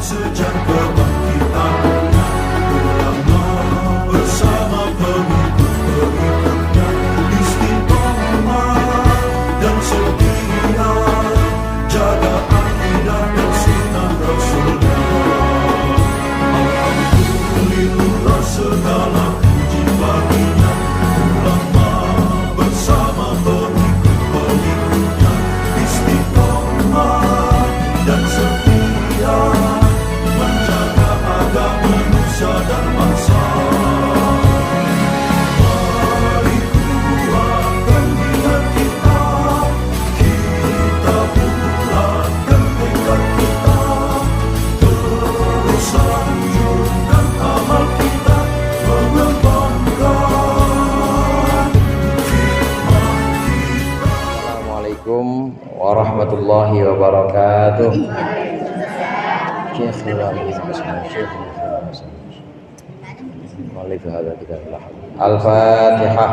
sejak kebangkitannya, ulama bersama pengikut-pengikutnya istiqomah dan setia jaga akidah dan sunnah Rasulnya. Alhamdulillah segala puji baginya, ulama bersama pengikut-pengikutnya istiqomah dan setia menjaga agama manusia dan bangsa. Mari kuatkan niat kita, kita bulatkan tekad kita, terus lanjutkan amal kita, mengembangkan hikmah kita. Assalamualaikum warahmatullahi wabarakatuh. Syekh Al-Fatihah.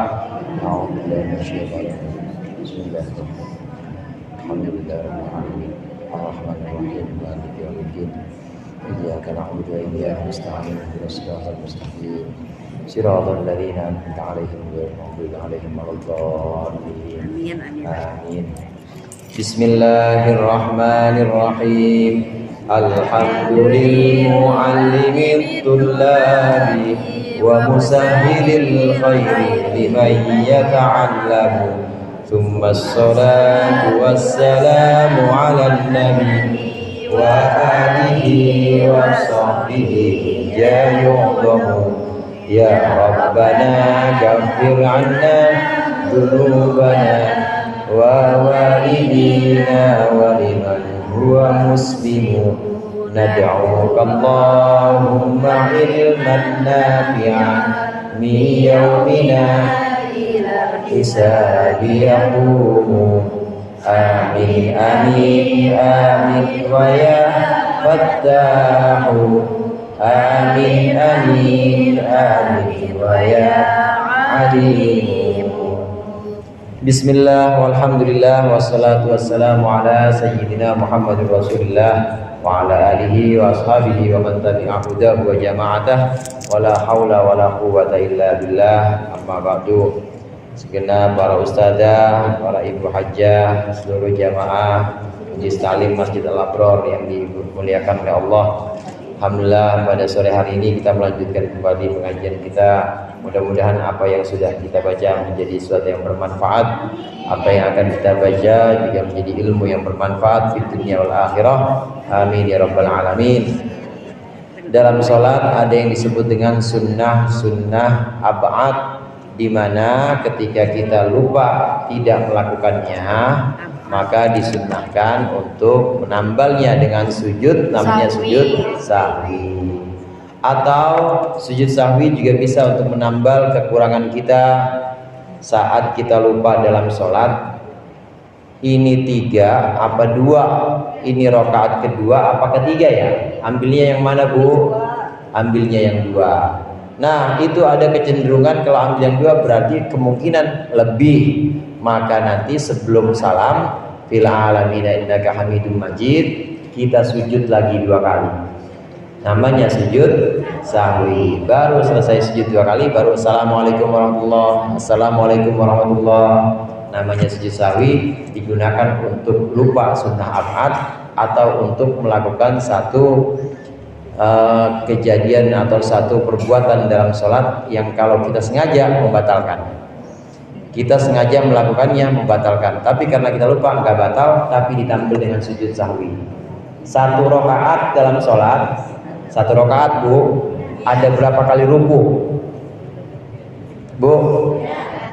A'udzubillahi minasyaitonir rajim. Bismillahirrahmanirrahim. Alhamdulillahirabbil alamin. Arrahmanir rahim. Maliki yaumiddin. Iyyaka na'budu wa iyyaka nasta'in. Ihdinas siratal mustaqim. Shiratal ladzina an'amta 'alaihim ghairil maghdubi 'alaihim waladdallin. Amin. Bismillahirrahmanirrahim. Alhamdulillah muallimit tullabi wa musahhilil khairi liman yata'allamu. Thumma as-salatu was-salamu 'alan nabi wa alihi wa sahbihi ya yu'dhamu. Ya Rabbana ghaffir 'anna dhunubana wa walidina wa liman huwa muslimu. Nad'uka Allahumma ilman nafi'an min yawmina ila hisabi yaqumu. Amin amin amin wa ya fattahu. Amin amin amin wa ya alim. Bismillah walhamdulillah wassalatu wassalamu ala sayyidina Muhammadur Rasulillah wa ala alihi wa ashabihi wa man tabi'a hudahu wa jama'atah wa la hawla wa la quwwata illa billah. Amma ba'du. Segenap para ustadzah, para ibu hajjah, seluruh jamaah Majlis Ta'lim Masjid Al-Abrar yang dimuliakan oleh Allah. Alhamdulillah pada sore hari ini kita melanjutkan kembali pengajian kita. Mudah-mudahan apa yang sudah kita baca menjadi sesuatu yang bermanfaat. Apa yang akan kita baca juga menjadi ilmu yang bermanfaat di dunia wal akhirah. Amin ya rabbal alamin. Dalam sholat ada yang disebut dengan sunnah ab'ad, di mana ketika kita lupa tidak melakukannya maka disunnahkan untuk menambalnya dengan sujud, namanya sujud sahwi. Atau sujud sahwi juga bisa untuk menambal kekurangan kita saat kita lupa dalam sholat. Ini 3 apa 2? Ini rakaat kedua apa ketiga ya? Ambilnya yang mana Bu? Ambilnya yang 2. Nah itu ada kecenderungan kalau ambil yang 2 berarti kemungkinan lebih. Maka nanti sebelum salam fil alamina innaka hamidum majid, kita sujud lagi 2 kali. Namanya sujud sahwi. Baru selesai sujud 2 kali baru assalamualaikum warahmatullahi, assalamualaikum warahmatullahi. Namanya sujud sahwi, digunakan untuk lupa sunnah ab'ad atau untuk melakukan satu kejadian atau satu perbuatan dalam sholat yang kalau kita sengaja membatalkan. Kita sengaja melakukannya membatalkan, tapi karena kita lupa nggak batal, tapi ditampil dengan sujud sahwi. 1 rakaat dalam sholat, 1 rakaat Bu, ada berapa kali ruku? Bu,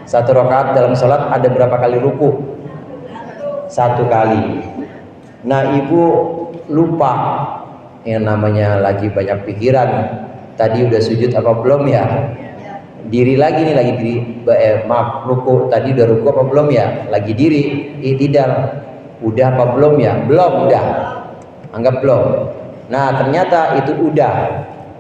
1 rakaat dalam sholat ada berapa kali ruku? 1 kali. Nah Ibu lupa, yang namanya lagi banyak pikiran, tadi udah sujud apa belum ya? Diri lagi nih, lagi diri, ruku, tadi udah ruku apa belum ya? Lagi diri, i'tidal, udah apa belum ya? Belum, udah, anggap belum. Nah ternyata itu udah,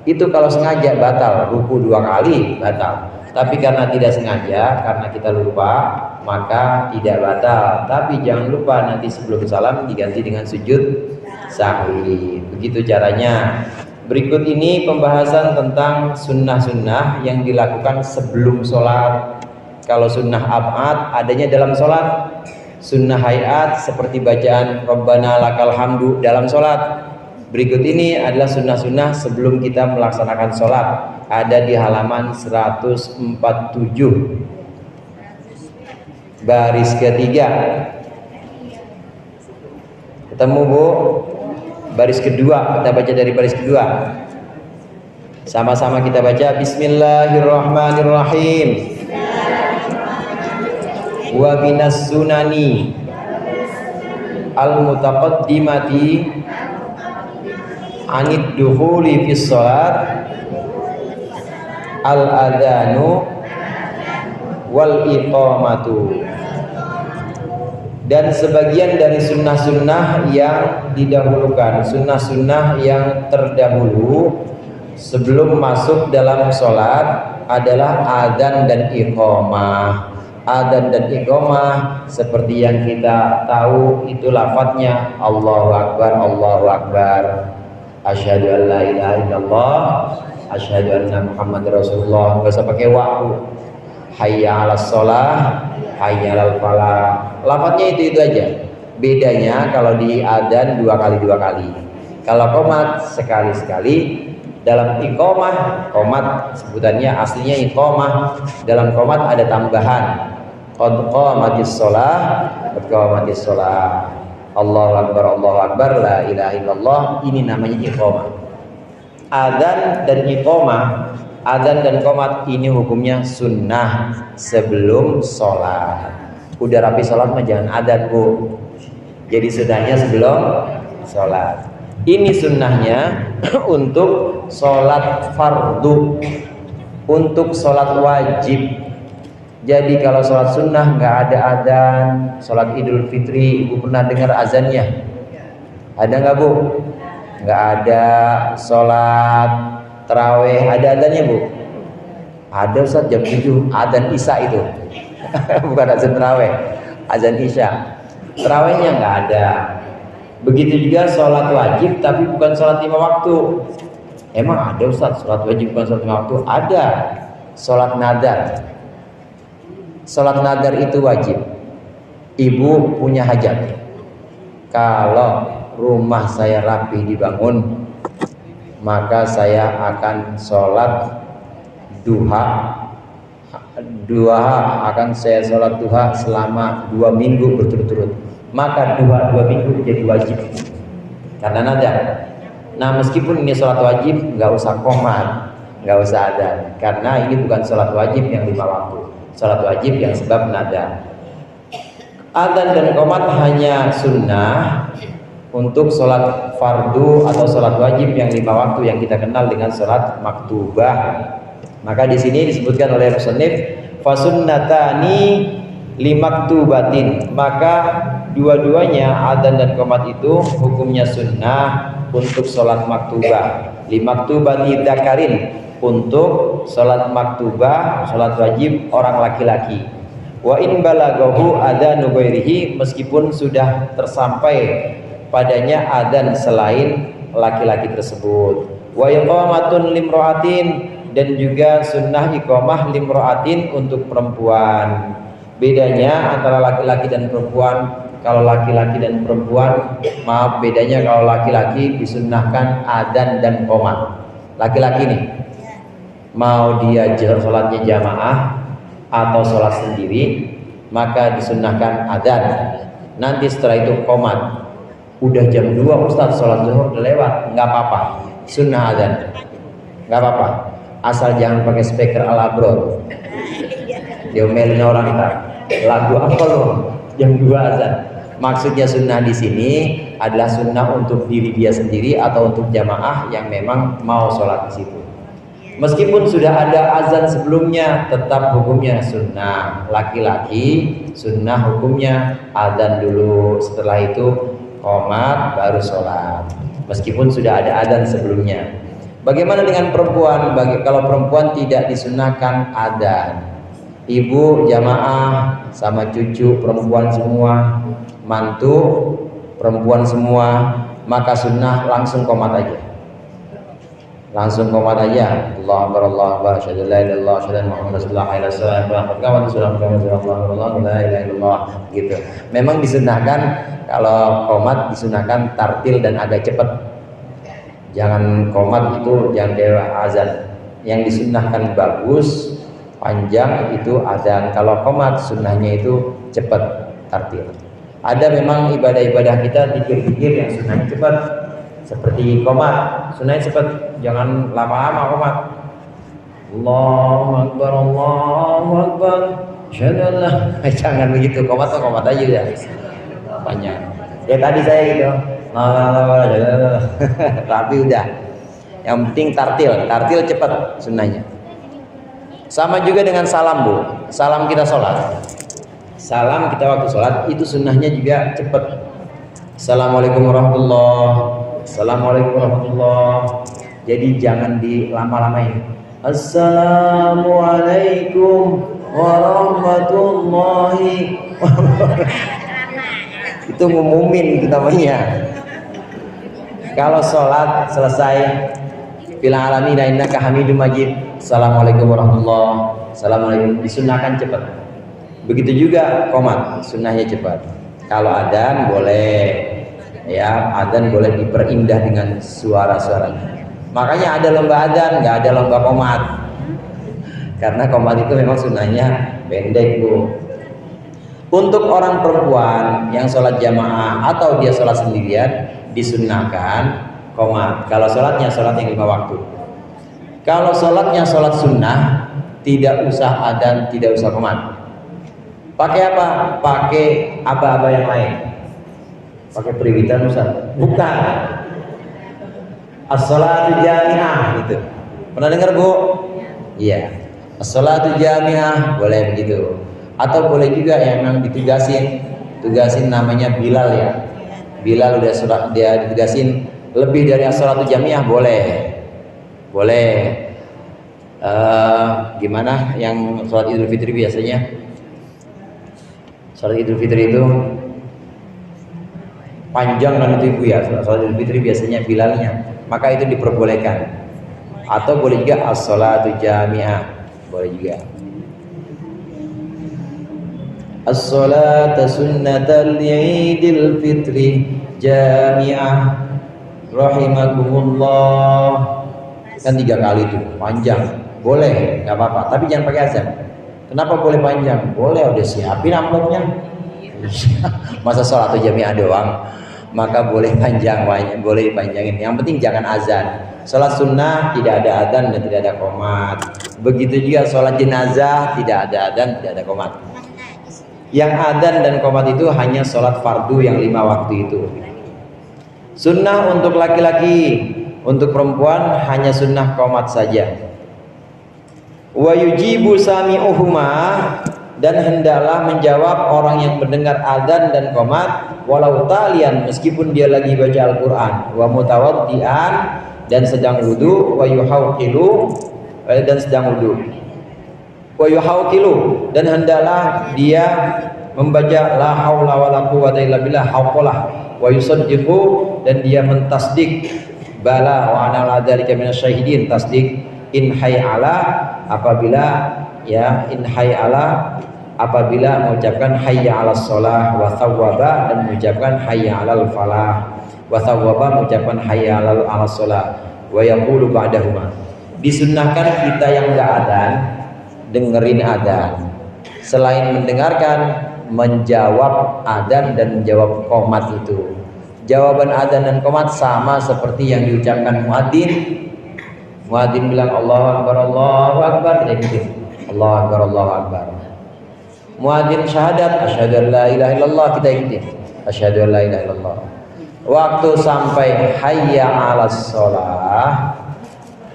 itu kalau sengaja batal, ruku 2 kali batal. Tapi karena tidak sengaja, karena kita lupa, maka tidak batal. Tapi jangan lupa nanti sebelum salam diganti dengan sujud sahwi. Begitu caranya. Berikut ini pembahasan tentang sunnah-sunnah yang dilakukan sebelum sholat. Kalau sunnah ab'ad adanya dalam sholat. Sunnah hayat seperti bacaan Rabbana lakal hamdu dalam sholat. Berikut ini adalah sunnah-sunnah sebelum kita melaksanakan sholat. Ada di halaman 147 baris ketiga. Ketemu Bu? Baris kedua, kita baca dari baris kedua. Sama-sama kita baca. Bismillahirrahmanirrahim. Wa minas sunani al-mutaqaddimati anid dukhuli fis salat al-adhanu wal iqamatu. Dan sebagian dari sunnah-sunnah yang didahulukan, sunnah-sunnah yang terdahulu sebelum masuk dalam sholat adalah adzan dan iqamah. Adzan dan iqamah seperti yang kita tahu itu lafadznya Allahu Akbar, Allahu Akbar. Asyhadu an la ilaha illallah, asyhadu anna Muhammadar Rasulullah. Enggak usah pakai waktu. Hayya 'alas shalah, hayya 'alal falah. Lafadznya itu aja. Bedanya kalau di adzan dua kali. Kalau qomat sekali. Dalam iqamah, qomat sebutannya aslinya iqamah. Dalam qomat ada tambahan. Qad qamatis shalah, qad qamatis shalah. Allahu Akbar, Allahu Akbar, la ilaha illallah. Ini namanya iqamah. Adzan dan iqamah, adzan dan qomat ini hukumnya sunnah sebelum sholat. Udah rapi sholat mah jangan adzan Bu. Jadi sunnahnya sebelum sholat. Ini sunnahnya untuk sholat fardu, untuk sholat wajib. Jadi kalau sholat sunnah nggak ada adzan. Sholat Idul Fitri, Ibu pernah dengar azannya? Ada nggak Bu? Nggak ada. Sholat taraweh ada adzannya Bu? Ada Ustaz, jam 7 adzan isya itu. Bukan adzan taraweh, adzan isya. Tarawehnya nggak ada. Begitu juga sholat wajib tapi bukan sholat 5 waktu. Emang ada Ustaz sholat wajib bukan sholat 5 waktu? Ada. Sholat nadar. Sholat nadar itu wajib. Ibu punya hajat. Kalau rumah saya rapi dibangun, maka saya akan sholat duha. Akan saya sholat duha selama 2 minggu berturut-turut. Maka 2 minggu jadi wajib karena nadar. Nah meskipun ini sholat wajib nggak usah qomat, nggak usah adzan, karena ini bukan sholat wajib yang 5 waktu. Sholat wajib yang sebab nadar. Adzan dan qomat hanya sunnah untuk sholat fardu atau sholat wajib yang 5 waktu yang kita kenal dengan sholat maktubah. Maka di sini disebutkan oleh musannif fasunnatani limaktubatin. Maka dua-duanya adzan dan qomat itu hukumnya sunnah untuk sholat maktubah. Limaktubati dzakarin, untuk sholat maktubah, sholat wajib orang laki-laki. Wa in balaghahu adzanu ghairihi, meskipun sudah tersampai padanya adzan selain laki-laki tersebut. Wa iqamatun limra'atin, dan juga sunnah iqamah limra'atin untuk perempuan. Bedanya antara laki-laki dan perempuan, kalau laki-laki dan perempuan, maaf, bedanya kalau laki-laki disunnahkan adzan dan qomat. Laki-laki nih mau dia sholatnya jamaah atau sholat sendiri, maka disunnahkan adzan. Nanti setelah itu qomat. Udah jam 2 Ustaz, sholat zuhur udah lewat, nggak apa-apa, sunnah adzan, nggak apa-apa, asal jangan pakai speaker al-abror. Diomelin orang kita, lagu apa loh jam 2 azan. Maksudnya sunnah di sini adalah sunnah untuk diri dia sendiri atau untuk jamaah yang memang mau sholat di situ. Meskipun sudah ada azan sebelumnya, tetap hukumnya sunnah. Laki-laki sunnah hukumnya azan dulu, setelah itu qomat baru sholat. Meskipun sudah ada azan sebelumnya. Bagaimana dengan perempuan? Kalau perempuan tidak disunnahkan azan, ibu jamaah sama cucu perempuan semua, mantu perempuan semua, maka sunnah langsung qomat aja. Langsung qomat aja. Allahu Akbar, Allahu Akbar, asyhadu an la ilaha illallah, asyhadu anna Muhammadan rasulullah, hayya 'alas shalah, la ilaha illallah gitu. Memang disunnahkan kalau qomat disunahkan tartil dan agak cepat. Jangan qomat itu jangan kayak azan. Yang disunnahkan bagus panjang itu azan. Kalau qomat sunnahnya itu cepat tartil. Ada memang ibadah-ibadah kita dikir-dikir yang sunnahnya cepat. Seperti qomat, sunnahnya cepat, jangan lama-lama qomat. Allahu Akbar, Allahu Akbar, asyhadu an la jangan begitu, qomat tuh qomat aja udah. Panjang. Ya tadi saya gitu. Tapi udah. Yang penting tartil cepat sunnahnya. Sama juga dengan salam, Bu. Salam kita sholat. Salam kita waktu sholat itu sunnahnya juga cepat. Assalamualaikum warahmatullahi. Assalamualaikum warahmatullahi. Jadi jangan dilama-lamain. Assalamualaikum warahmatullahi wabarakatuh. Itu ngumumin kita namanya. Kalau sholat selesai, fil alamin innaka hamidum majid. Assalamualaikum warahmatullahi. Assalamualaikum. Disunahkan cepat. Begitu juga qomat, sunnahnya cepat. Kalau adzan boleh. Ya, adzan boleh diperindah dengan suara-suaranya. Makanya ada lomba adzan, nggak ada lomba qomat. Karena qomat itu memang sunnahnya pendek, Bu. Untuk orang perempuan yang sholat jamaah atau dia sholat sendirian disunnahkan qomat. Kalau sholatnya sholat yang 5 waktu. Kalau sholatnya sholat sunnah tidak usah adzan, tidak usah qomat. Pakai apa? Pakai aba-aba yang lain. Pakai periwitan Ustaz? Bukan. As-sholatu jami'ah gitu. Pernah dengar, Bu? Iya. As-sholatu jami'ah boleh begitu. Atau boleh juga yang memang tugasin namanya Bilal ya. Bilal udah sholat, dia ditugasin lebih dari as-sholatu jami'ah boleh. Boleh. Gimana yang sholat Idul Fitri biasanya? Sholat Idul Fitri itu panjang kan itu Ibu ya, sholat Idul Fitri biasanya Bilalnya, maka itu diperbolehkan. Atau boleh juga as-sholatu jami'ah, boleh juga. As-sholatu sunnatal Idul Fitri jami'ah rahimakumullah. Kan 3 kali itu, panjang. Boleh, nggak apa-apa, tapi jangan pakai azan. Kenapa boleh panjang? Boleh, udah siapin amplopnya. Masa sholat jami'ah doang, maka boleh panjang, boleh dipanjangin. Yang penting jangan azan. Sholat sunnah tidak ada azan dan tidak ada qomat. Begitu juga sholat jenazah tidak ada azan, tidak ada qomat. Yang azan dan qomat itu hanya sholat fardu yang 5 waktu itu. Sunnah untuk laki-laki, untuk perempuan hanya sunnah qomat saja. Wa yujibu sami'uhuma, dan hendaklah menjawab orang yang mendengar adzan dan qomat walau talian, meskipun dia lagi baca Al-Quran, wa mutawaddian, dan sedang wudu, wa yuhawqilu, dan sedang wudu, wa yuhawqilu, dan hendaklah dia membaca la haula wala quwwata illa billah, hauqalah, wa yusaddiqu, dan dia mentasdik bala wa ana ala dzalika minasyahidin, tasdik in hayya apabila ya in hayya apabila mengucapkan hayya 'alas shalah, wa thawwaba, dan mengucapkan hayya 'alal falah, wa thawwaba mengucapkan hayya 'alas shalah, wa yaqulu ba'dahuma. Disunnahkan kita yang enggak adzan dengerin adzan, selain mendengarkan menjawab adzan dan menjawab qomat itu. Jawaban adzan dan qomat sama seperti yang diucapkan muadzin. Muadzin bilang Allahu Akbar, Allahu Akbar, kita ikutin Allahu Akbar, Allahu Akbar. Muadzin syahadat asyhadu an la ilaha illallah, kita ikutin asyhadu an la ilaha illallah. Waktu sampai hayya 'alas shalah,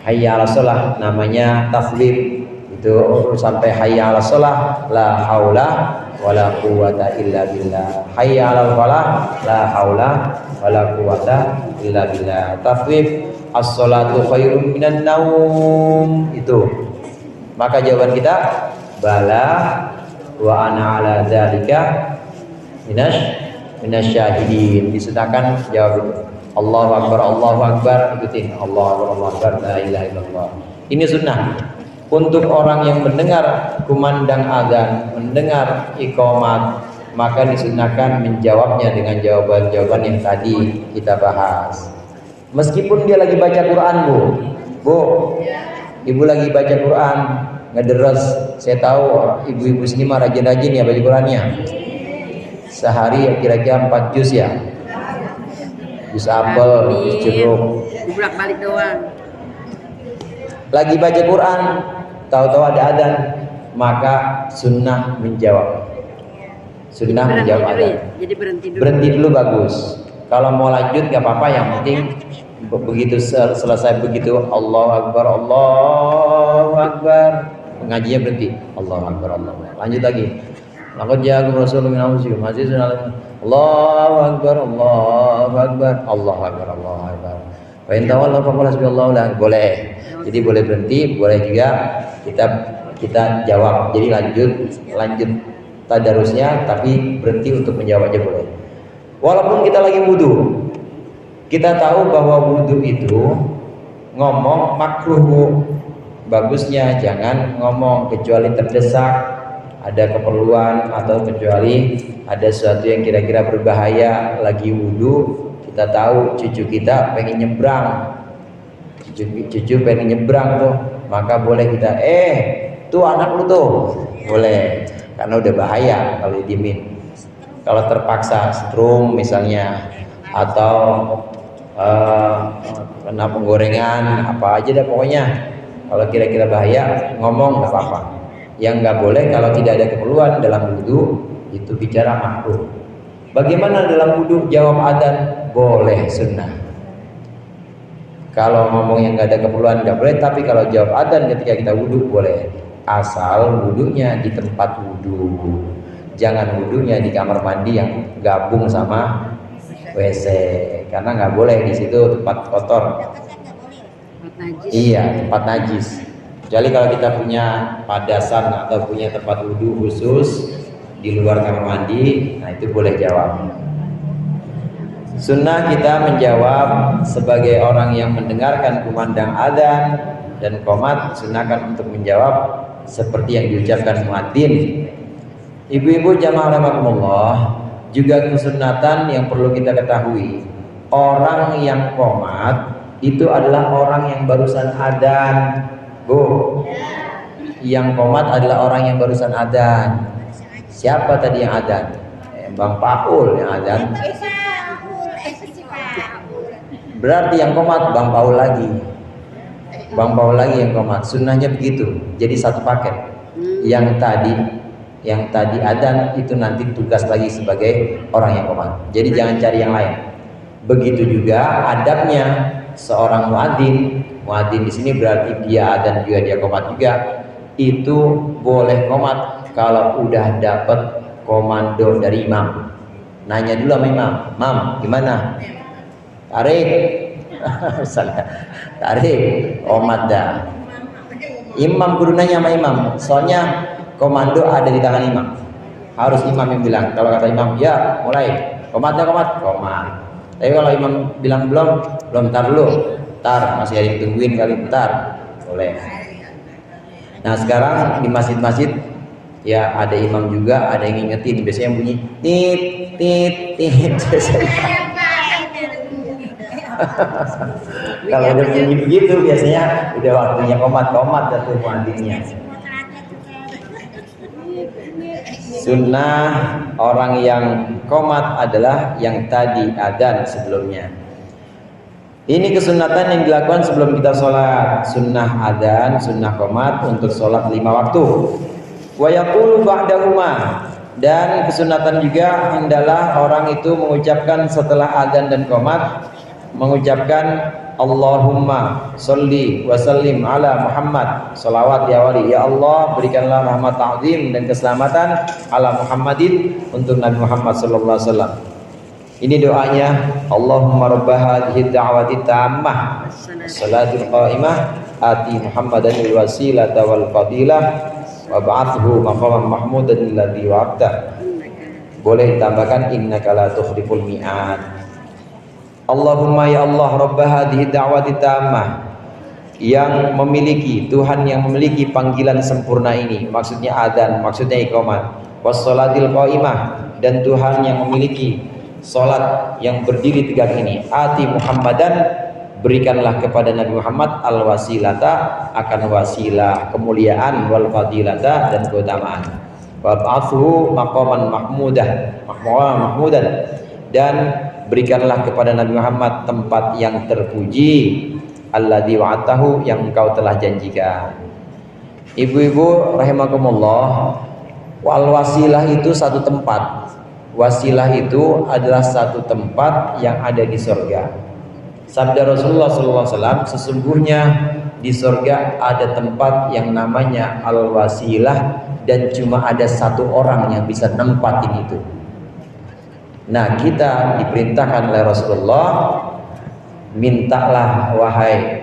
hayya 'alas shalah namanya taslim. Itu sampai hayya 'alas shalah, la haula wala quwwata illa billah. Hayya 'alal falah, la haula wala quwwata illa billah. Taslim as-sholatu khairum minan naum. Itu. Maka jawaban kita bala wa ana ala dzalika minasyahidin. Disunahkan jawab itu. Allahu Akbar, ikutin Allahu Akbar, la ilaha illallah. Ini sunnah. Untuk orang yang mendengar kumandang azan, mendengar iqamat, maka disunahkan menjawabnya dengan jawaban-jawaban yang tadi kita bahas. Meskipun dia lagi baca Quran, Bu, ibu lagi baca Quran, ngederes. Saya tahu ibu-ibu sini mah rajin-rajin ya baca Qurannya. Sehari ya kira-kira 4 juz ya. Juz apel, juz jeruk. Bolak-balik doang. Lagi baca Quran, tahu-tahu ada adzan, maka sunnah menjawab. Sunnah menjawab adzan. Jadi berhenti dulu. Berhenti dulu bagus. Kalau mau lanjut gak apa-apa, yang penting begitu selesai begitu Allahu Akbar, pengajiannya berhenti. Allahu Akbar. Lanjut lagi. Laqad ja'akum rasulun min anfusikum azizun 'alaihi Allahu Akbar. Wa in tawallaw faqul hasbiyallahu la. Boleh. Jadi boleh berhenti, boleh juga kita jawab. Jadi lanjut tadarusnya, tapi berhenti untuk menjawab aja boleh. Walaupun kita lagi wudu, kita tahu bahwa wudu itu ngomong makruh, Bu. Bagusnya jangan ngomong kecuali terdesak, ada keperluan, atau kecuali ada sesuatu yang kira-kira berbahaya. Lagi wudu, kita tahu cucu kita pengen nyebrang, cucu pengen nyebrang tuh, maka boleh kita tuh anak lu tuh, boleh, karena udah bahaya kalau didiemin. Kalau terpaksa strum misalnya, atau kena penggorengan apa aja dah pokoknya, kalau kira-kira bahaya ngomong nggak apa-apa. Yang nggak boleh kalau tidak ada keperluan dalam wudu itu bicara makruh. Bagaimana dalam wudu jawab adzan? Boleh, sunnah. Kalau ngomong yang nggak ada keperluan nggak boleh, tapi kalau jawab adzan ketika kita wudu boleh, asal wudunya di tempat wudu, jangan wudunya di kamar mandi yang gabung sama WC, karena nggak boleh di situ tempat kotor. Iya, tempat najis. Kecuali kalau kita punya padasan atau punya tempat wudu khusus di luar kamar mandi, nah itu boleh jawab. Sunnah kita menjawab sebagai orang yang mendengarkan kumandang adzan dan qomat, sunnahkan untuk menjawab seperti yang diucapkan muadzin. Ibu-ibu jamaah rahimakumullah, juga kesunatan yang perlu kita ketahui, orang yang qomat itu adalah orang yang barusan adzan, Bu. Yang qomat adalah orang yang barusan adzan. Siapa tadi yang adzan? Bang Paul yang adzan. Berarti yang qomat Bang Paul lagi. Bang Paul lagi yang qomat. Sunnahnya begitu. Jadi satu paket. Yang tadi adzan itu nanti tugas lagi sebagai orang yang qomat. Jadi jangan cari yang lain. Begitu juga adabnya seorang muadzin. Muadzin di sini berarti dia adzan juga, dia qomat juga. Itu boleh qomat kalau udah dapat komando dari imam. Nanya dulu sama imam, "Mam, gimana? Tarik." Tarik, qomat dah. Imam kudu nanya sama imam. Soalnya komando ada di tangan imam. Harus imam yang bilang. Kalau kata imam, "Ya, mulai." Qomat. Tapi kalau imam bilang belum, tar dulu. Tar, masih ada yang tungguin kali, bentar. Boleh. Nah, sekarang di masjid-masjid ya ada imam juga, ada yang ngingetin. Biasanya yang bunyi tit tit tit. Kalau udah bunyi begitu biasanya udah waktunya qomat tuh muadzinnya. Sunnah orang yang qomat adalah yang tadi adzan sebelumnya. Ini kesunatan yang dilakukan sebelum kita sholat. Sunnah adzan, sunnah qomat untuk sholat 5 waktu. Wa yaqulu ba'dahuma, dan kesunatan juga hendaklah orang itu mengucapkan setelah adzan dan qomat, mengucapkan Allahumma sholli wa sallim ala Muhammad. Salawat ya wali, ya Allah berikanlah rahmat ta'zim dan keselamatan ala Muhammadin untuk Nabi Muhammad sallallahu alaihi wasallam. Ini doanya, Allahumma rabbah hadhihi da'wati tammah salatul qa'imah ati Muhammadan al wasilata wal fadilah wa ba'athu maqaman mahmudan alladhi wa'adta. Boleh ditambahkan innaka la tukhliful mi'ad. Allahumma ya Allah Rabb hadhihi da'wati tammah, yang memiliki, Tuhan yang memiliki panggilan sempurna ini, maksudnya adzan, maksudnya iqamah, wassalatil qaimah, dan Tuhan yang memiliki salat yang berdiri tegak ini, ati Muhammadan, berikanlah kepada Nabi Muhammad al wasilata, akan wasilah kemuliaan, wal fadilata, dan keutamaan, wab'athu maqaman mahmudan, dan berikanlah kepada Nabi Muhammad tempat yang terpuji, alladzi wa'atahu, yang engkau telah janjikan. Ibu-ibu rahimakumullah, wal wasilah itu satu tempat. Wasilah itu adalah satu tempat yang ada di surga. Sabda Rasulullah SAW, sesungguhnya di surga ada tempat yang namanya al wasilah, dan cuma ada satu orang yang bisa nempatin itu. Nah, kita diperintahkan oleh Rasulullah, mintalah wahai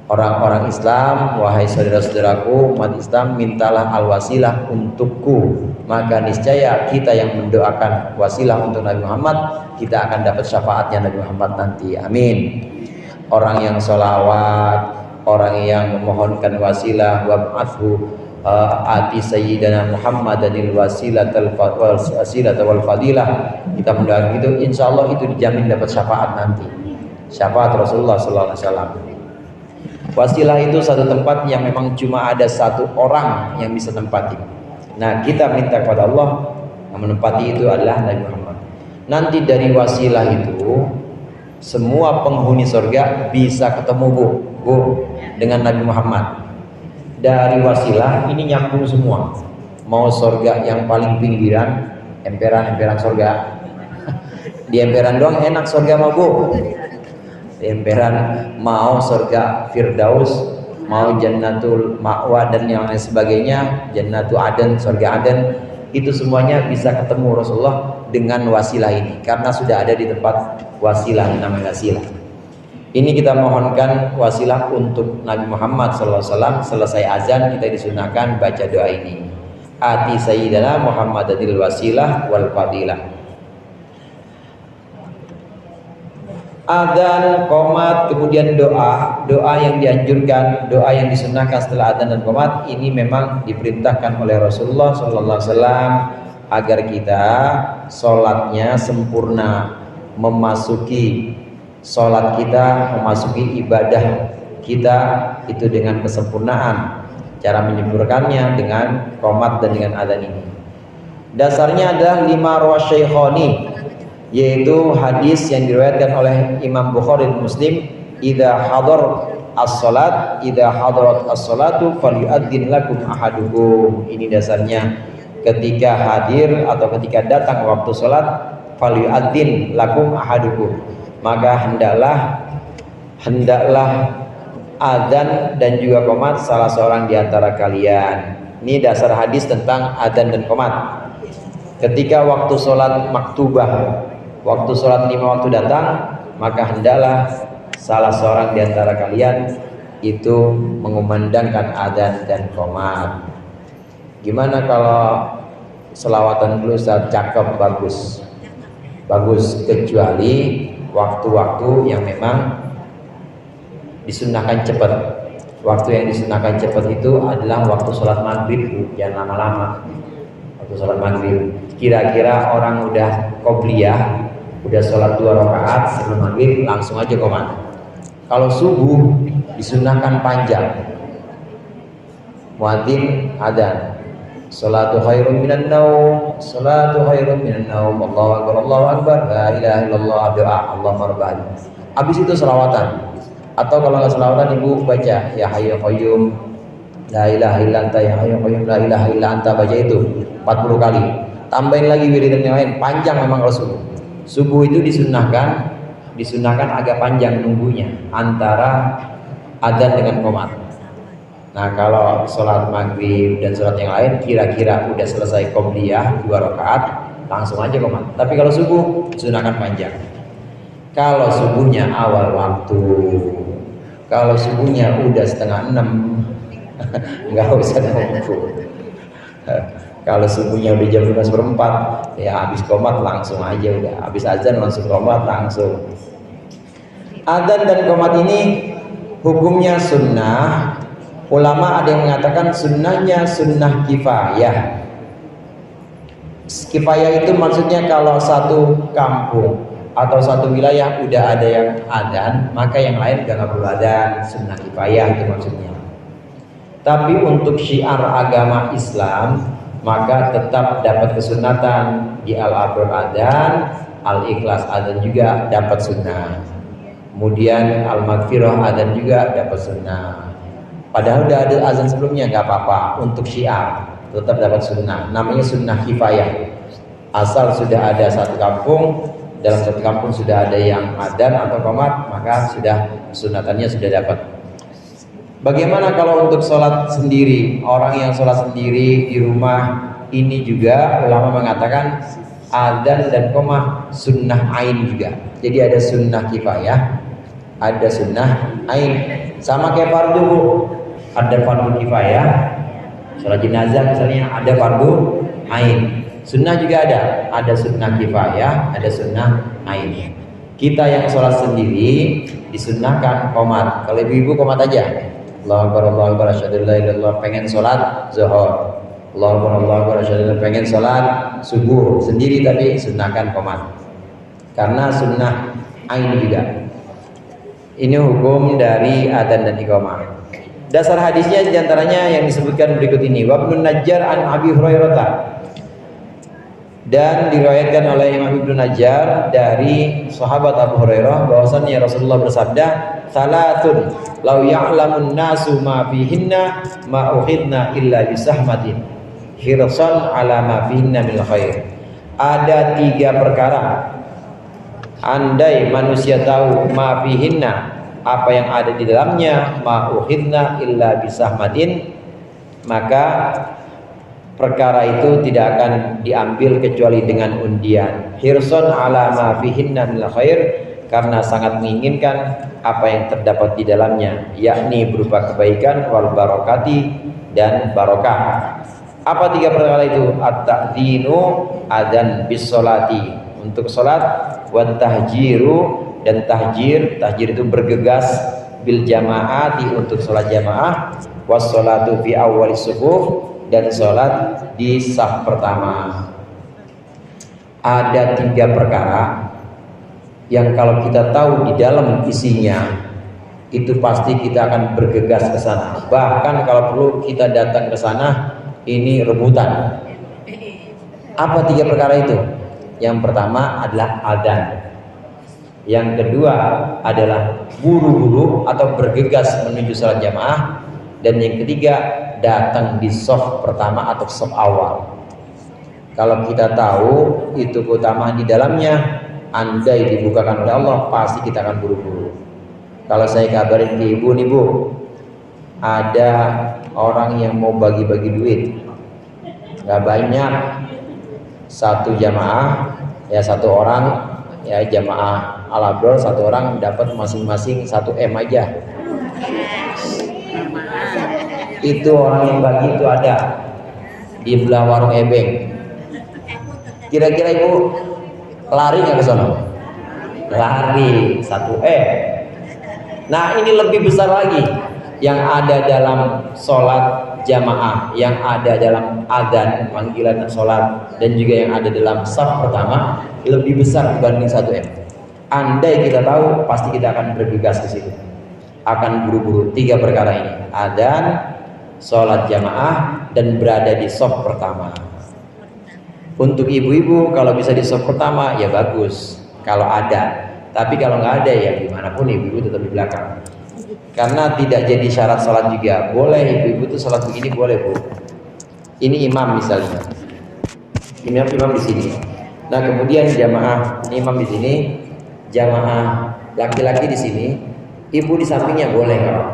orang-orang Islam, wahai saudara-saudaraku umat Islam, mintalah al-wasilah untukku, maka niscaya kita yang mendoakan wasilah untuk Nabi Muhammad, kita akan dapat syafaatnya Nabi Muhammad nanti. Amin. Orang yang sholawat, orang yang memohonkan wasilah, wab'athu ati sayyidina Muhammadanil wasilatal wal fadilah, kita mendoakan itu, insyaallah itu dijamin dapat syafaat nanti, syafaat Rasulullah sallallahu alaihi wasallam. Wasilah itu satu tempat yang memang cuma ada satu orang yang bisa tempati. Nah, kita minta kepada Allah, yang menempati itu adalah Nabi Muhammad. Nanti dari wasilah itu semua penghuni surga bisa ketemu bu dengan Nabi Muhammad. Dari wasilah ini nyambung semua. Mau surga yang paling pinggiran, emperan surga. Di emperan doang enak surga mah bu. Di emperan mau surga Firdaus, mau Jannatul Ma'wa dan yang lain sebagainya, Jannatul Aden, surga Aden, itu semuanya bisa ketemu Rasulullah dengan wasilah ini, karena sudah ada di tempat wasilah, namanya wasilah. Ini kita mohonkan wasilah untuk Nabi Muhammad SAW. Selesai azan kita disunahkan baca doa ini, ati sayyidina Muhammadil wasilah wal fadilah. Adzan, qomat, kemudian doa yang dianjurkan, doa yang disunahkan setelah adzan dan qomat, ini memang diperintahkan oleh Rasulullah SAW agar kita sholatnya sempurna, memasuki sholat kita, memasuki ibadah kita itu dengan kesempurnaan. Cara menyempurnakannya dengan qomat dan dengan adzan ini. Dasarnya adalah 5 rawi syaikhani, yaitu hadis yang diriwayatkan oleh Imam Bukhari dan Muslim, idza hadar as-salat, idza hadarat as-salatu falyu'adzin lakum ahadukum. Ini dasarnya, ketika hadir atau ketika datang waktu salat, falyu'adzin lakum ahadukum, maka hendaklah adzan dan juga qomat salah seorang di antara kalian. Ini dasar hadis tentang adzan dan qomat. Ketika waktu sholat maktubah, waktu sholat 5 waktu datang, maka hendaklah salah seorang di antara kalian itu mengumandangkan adzan dan qomat. Gimana kalau selawatan dulu saat cakep, bagus, kecuali waktu-waktu yang memang disunahkan cepat. Waktu yang disunahkan cepat itu adalah waktu sholat maghrib, jangan lama-lama. Waktu sholat maghrib, kira-kira orang udah qobliyah, udah sholat 2 rakaat sebelum maghrib, langsung aja qomat. Kalau subuh disunahkan panjang, muadzin adzan, salatu khairun minan naum, salatu khairun minan naum, Allahu akbar, Allahu akbar, la ilaha illallah, doa Allahumma rabbana. Habis itu selawatan. Atau kalau nggak selawatan, ibu baca ya hayyu qayyum la ilaha illa anta, ya hayyu qayyum la ilaha illa anta, baca itu 40 kali. Tambahin lagi wiridan yang lain, panjang memang kalau subuh itu disunahkan agak panjang nunggunya antara adzan dengan qomat. Nah, kalau sholat maghrib dan sholat yang lain kira-kira udah selesai qobliyah 2 rakaat, langsung aja qomat. Tapi kalau subuh disunahkan panjang. Kalau subuhnya awal waktu, kalau subuhnya udah 5:30 nggak usah nunggu. Kalau subuhnya udah jam 12:04, ya habis qomat langsung aja, udah habis azan langsung qomat langsung. Adzan dan qomat ini hukumnya sunnah. Ulama ada yang mengatakan sunnahnya sunnah kifayah. Kifayah itu maksudnya kalau satu kampung atau satu wilayah udah ada yang adzan, maka yang lain udah nggak perlu adzan. Sunnah kifayah itu maksudnya. Tapi untuk syiar agama Islam maka tetap dapat kesunatan. Di al-abrur adzan, al-ikhlas adzan juga dapat sunnah. Kemudian al-maghfirah adzan juga dapat sunnah. Padahal udah ada azan sebelumnya, nggak apa-apa. Untuk syiar tetap dapat sunnah. Namanya sunnah kifayah. Asal sudah ada satu kampung, dalam satu kampung sudah ada yang adzan atau qomat, maka sudah sunatannya sudah dapat. Bagaimana kalau untuk sholat sendiri? Orang yang sholat sendiri di rumah ini juga ulama mengatakan adzan dan qomah sunnah ain juga. Jadi ada sunnah kifayah, ada sunnah ain. Sama kayak fardu, Bu. Ada fardu kifayah, sholat jenazah misalnya, ada fardu ain. Sunnah juga ada sunnah kifayah, ada sunnah ain. Kita yang sholat sendiri disunnahkan qomat. Kalau ibu-ibu qomat aja. Allahu Akbar, Allahu Akbar, asyhadu an la ilaha illallah, pengen sholat zuhur. Allahu Akbar, Allahu Akbar, asyhadu an la ilaha illallah, pengen sholat subuh sendiri, tapi sunnahkan qomat. Karena sunnah ain juga. Ini hukum dari adzan dan iqamah. Dasar hadisnya diantaranya yang disebutkan berikut ini. Wabnun Najjar an Abi Hurairah, dan diriwayatkan oleh Imam Ibnu Najjar dari sahabat Abu Hurairah bahwasannya Rasulullah bersabda, "Salatun law ya'lamun nasu ma fihinna ma ukhidna illa bisahmatin hirsan ala ma fihinna min khair." Ada 3 perkara, andai manusia tahu ma fihinna, apa yang ada di dalamnya, ma ukhidna illa bisahmatin, maka perkara itu tidak akan diambil kecuali dengan undian. Hirson ala ma fihinna min khair, karena sangat menginginkan apa yang terdapat di dalamnya, yakni berupa kebaikan, wal barokati, dan barokah. Apa 3 perkara itu? At-ta'dzinu, adzan bis sholati, untuk sholat, wat tahjiru, dan tahjir itu bergegas, bil jamaati, untuk sholat jamaah, was sholatu fi awwalis subuh, dan sholat di saf pertama. Ada 3 perkara yang kalau kita tahu di dalam isinya, itu pasti kita akan bergegas ke sana. Bahkan kalau perlu kita datang ke sana, ini rebutan. Apa 3 perkara itu? Yang pertama adalah adzan. Yang kedua adalah buru-buru atau bergegas menuju sholat jamaah. Dan yang ketiga, datang di shaf pertama atau shaf awal. Kalau kita tahu itu keutamaan di dalamnya, andai dibukakan oleh Allah, pasti kita akan buru-buru. Kalau saya kabarin ke ibu nih, Bu, ada orang yang mau bagi-bagi duit, nggak banyak, satu jamaah, ya satu orang, ya jamaah al-abror, satu orang dapat masing-masing 1 M aja. Itu orang yang bagi itu ada di belah warung ebeng. Kira-kira ibu lari nggak ke sana? Lari 1 M. Nah, ini lebih besar lagi yang ada dalam sholat jamaah, yang ada dalam adzan, panggilan sholat, dan juga yang ada dalam shaf pertama, lebih besar dibanding 1 M. Andai kita tahu, pasti kita akan bergegas ke situ, akan buru-buru. 3 perkara ini, adzan, sholat jamaah, dan berada di shaf pertama. Untuk ibu-ibu kalau bisa di shaf pertama ya bagus, kalau ada. Tapi kalau nggak ada ya gimana pun ibu-ibu tetap di belakang. Karena tidak jadi syarat sholat juga. Boleh ibu-ibu tuh sholat begini boleh, Bu. Ini imam misalnya. Imam di sini. Nah, kemudian jamaah, ini imam di sini, jamaah laki-laki di sini, ibu di sampingnya boleh kalau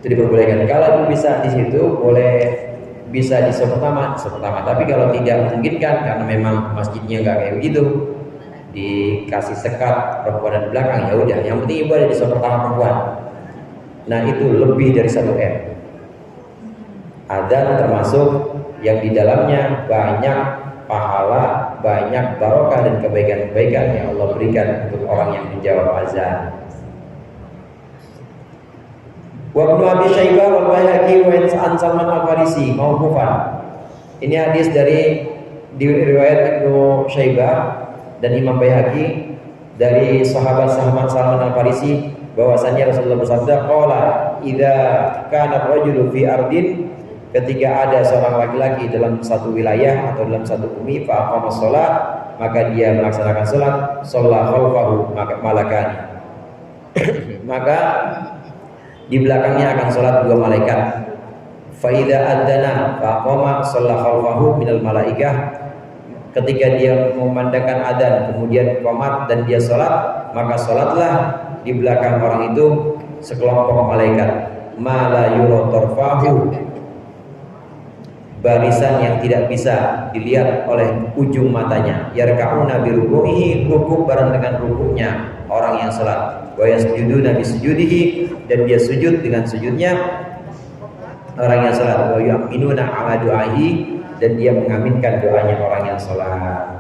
itu diperbolehkan. Kalau ibu bisa di situ boleh, bisa di shaf pertama. Tapi kalau tidak memungkinkan karena memang masjidnya nggak kayak begitu, dikasih sekat perempuan di belakang, ya udah. Yang penting ibu ada di shaf pertama perempuan. Nah, itu lebih dari 1 M. Adzan termasuk yang di dalamnya banyak pahala, banyak barokah dan kebaikan-kebaikan yang Allah berikan untuk orang yang menjawab azan. Wa Ibnu Abi Syaibah wal Baihaqi wa an Salman Al-Farisi mauqufan. Ini hadis dari riwayat Ibnu Syaibah dan Imam Baihaqi dari sahabat Salman Al-Farisi bahwasanya Rasulullah bersabda, qala idza kana rajulu fi ardin, ketika ada seorang laki-laki dalam satu wilayah atau dalam satu bumi, fa aqama shalah, maka dia melaksanakan salat, shalla khalfahu malakani. Maka di belakangnya akan salat dua malaikat. Fa idza adzana fa aqama shalla khalfahu minal malaikah, ketika dia memandangkan adzan kemudian qomat dan dia salat, maka salatlah di belakang orang itu sekelompok malaikat. Ma la yura tarfahu, barisan yang tidak bisa dilihat oleh ujung matanya. Yarka'una bi ruku'ihi, rukuk bareng dengan rukuknya orang yang salat. Wa yasjuduna bi sujudihi, dan dia sujud dengan sujudnya orang yang salat. Wa yu'minuna 'ala du'ahi, dan dia mengaminkan doanya orang yang salat.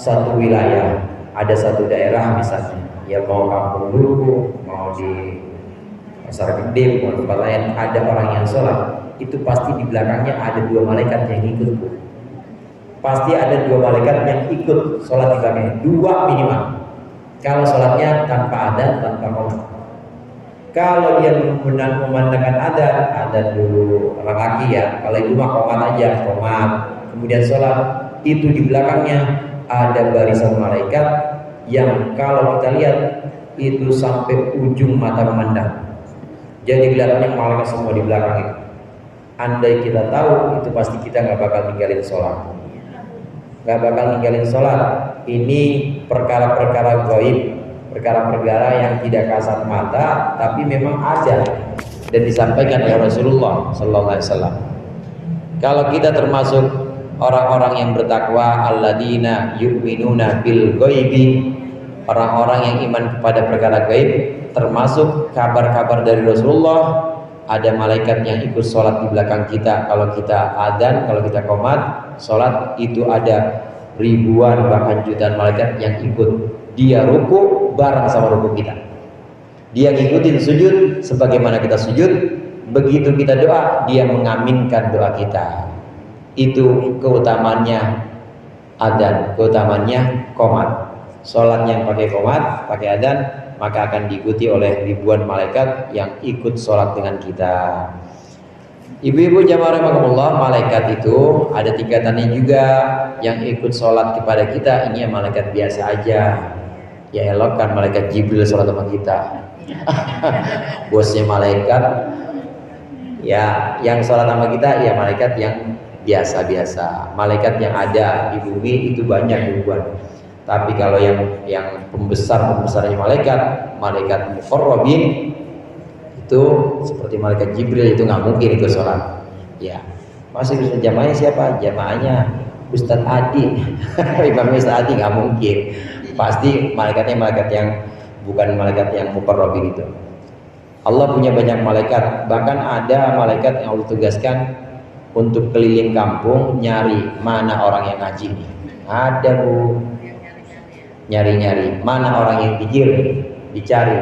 Satu wilayah, ada satu daerah misalnya, ya mau kampung dulu, mau di pasar gede, mau tempat lain, ada orang yang sholat, itu pasti di belakangnya ada dua malaikat yang ikut. Pasti ada dua malaikat yang ikut sholat di belakangnya, dua minimal. Kalau sholatnya tanpa adzan, tanpa qomat. Kalau dia memandangkan adzan dulu orang laki ya. Kalau itu mah qomat aja, qomat. Kemudian sholat, itu di belakangnya ada barisan malaikat yang kalau kita lihat itu sampai ujung mata memandang. Jadi kelihatannya malaikat semua di belakang itu. Andai kita tahu, itu pasti kita nggak bakal ninggalin sholat. Nggak bakal ninggalin sholat. Ini perkara-perkara gaib, perkara-perkara yang tidak kasat mata, tapi memang ada dan disampaikan oleh Rasulullah Sallallahu Alaihi Wasallam. Kalau kita termasuk orang-orang yang bertakwa, alladzina yu'minuna bil ghaibi, orang-orang yang iman kepada perkara gaib, termasuk kabar-kabar dari Rasulullah, ada malaikat yang ikut sholat di belakang kita. Kalau kita adzan, kalau kita qomat, sholat itu ada ribuan bahkan jutaan malaikat yang ikut. Dia ruku bareng sama ruku kita. Dia ngikutin sujud sebagaimana kita sujud. Begitu kita doa, dia mengaminkan doa kita. Itu keutamaannya adzan, keutamaannya qomat. Sholat yang pakai qomat, pakai adzan, maka akan diikuti oleh ribuan malaikat yang ikut sholat dengan kita. Ibu-ibu jamaah rahimakumullah, malaikat itu ada tingkatannya juga. Yang ikut sholat kepada kita ini malaikat biasa aja. Ya elok kan malaikat Jibril sholat sama kita. Bosnya malaikat. Ya yang sholat sama kita ya malaikat yang biasa-biasa. Malaikat yang ada di bumi itu banyak ribuan. Tapi kalau yang pembesarnya malaikat muqarrabin itu seperti malaikat Jibril itu nggak mungkin ikut sholat. Ya masih bisa jamaahnya siapa? Jamaahnya Ustadz Adi, Imam Ustadz Adi nggak mungkin. Pasti malaikatnya malaikat yang bukan malaikat yang muqarrabin itu. Allah punya banyak malaikat, bahkan ada malaikat yang Allah tugaskan untuk keliling kampung nyari mana orang yang ngaji nih. Ada bu, nyari-nyari mana orang yang pikir, dicari,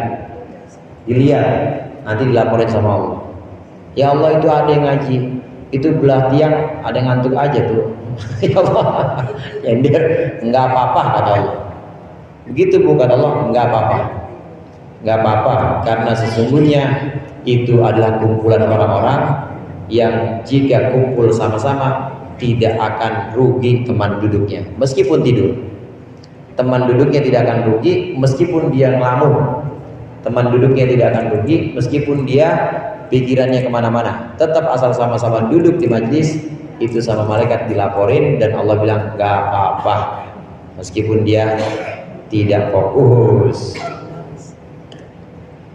dilihat, nanti dilaporin sama Allah. Ya Allah itu ada yang ngaji, itu belah tiang ada yang ngantuk aja tuh. Ya Allah, nyender, nggak apa-apa kata Allah. Begitu bukan Allah, nggak apa-apa, nggak apa-apa, karena sesungguhnya itu adalah kumpulan orang-orang yang jika kumpul sama-sama tidak akan rugi teman duduknya, meskipun tidur. Teman duduknya tidak akan rugi meskipun dia ngelamun. Teman duduknya tidak akan rugi meskipun dia pikirannya kemana-mana. Tetap asal sama-sama duduk di majlis itu sama malaikat dilaporin dan Allah bilang gak apa-apa meskipun dia tidak fokus.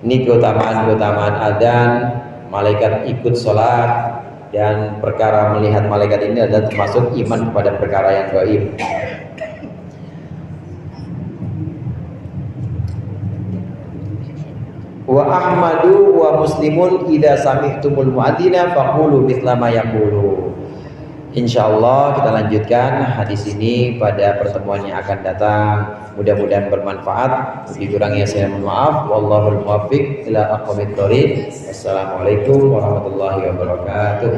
Ini keutamaan adzan, malaikat ikut sholat, dan perkara melihat malaikat ini adalah termasuk iman kepada perkara yang gaib. Wa Ahmadu wa Muslimun idza sami'tumul muadzina faqulu mithla ma yaqulu. Insya Allah kita lanjutkan hadis ini pada pertemuan yang akan datang. Mudah-mudahan bermanfaat. Lebih kurangnya saya mohon maaf. Wallahul muwaffiq ila aqwamit thoriq. Wassalamualaikum warahmatullahi wabarakatuh.